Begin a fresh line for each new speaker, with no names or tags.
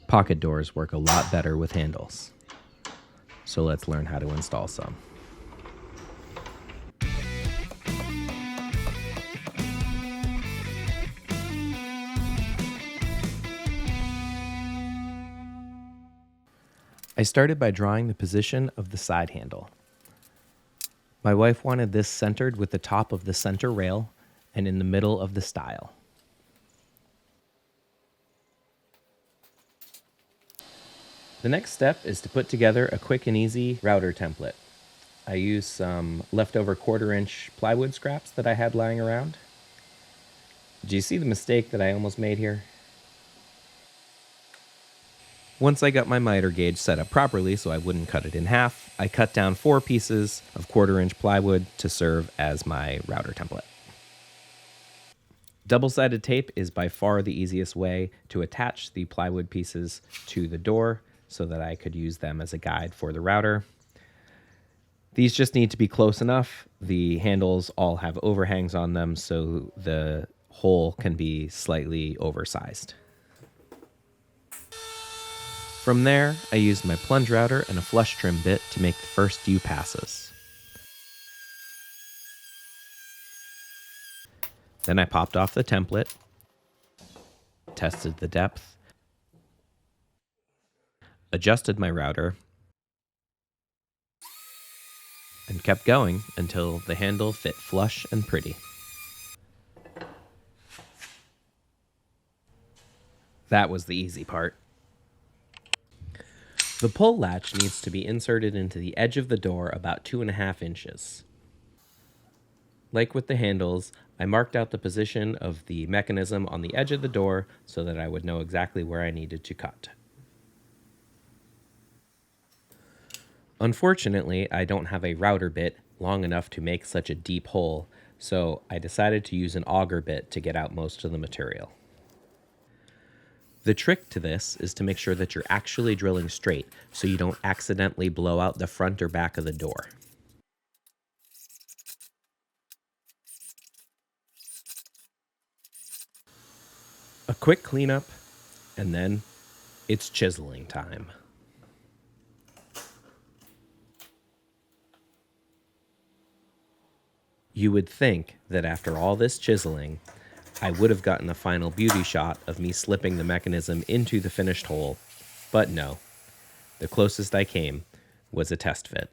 Pocket doors work a lot better with handles. So let's learn how to install some. I started by drawing the position of the side handle. My wife wanted this centered with the top of the center rail and in the middle of the stile. The next step is to put together a quick and easy router template. I used some leftover 1/4-inch plywood scraps that I had lying around. Do you see the mistake that I almost made here? Once I got my miter gauge set up properly so I wouldn't cut it in half, I cut down 4 pieces of 1/4-inch plywood to serve as my router template. Double-sided tape is by far the easiest way to attach the plywood pieces to the door so that I could use them as a guide for the router. These just need to be close enough. The handles all have overhangs on them, so the hole can be slightly oversized. From there, I used my plunge router and a flush trim bit to make the first few passes. Then I popped off the template, tested the depth, adjusted my router, and kept going until the handle fit flush and pretty. That was the easy part. The pull latch needs to be inserted into the edge of the door about 2.5 inches. Like with the handles, I marked out the position of the mechanism on the edge of the door so that I would know exactly where I needed to cut. Unfortunately, I don't have a router bit long enough to make such a deep hole, so I decided to use an auger bit to get out most of the material. The trick to this is to make sure that you're actually drilling straight so you don't accidentally blow out the front or back of the door. A quick cleanup, and then it's chiseling time. You would think that after all this chiseling, I would have gotten a final beauty shot of me slipping the mechanism into the finished hole, but no. The closest I came was a test fit.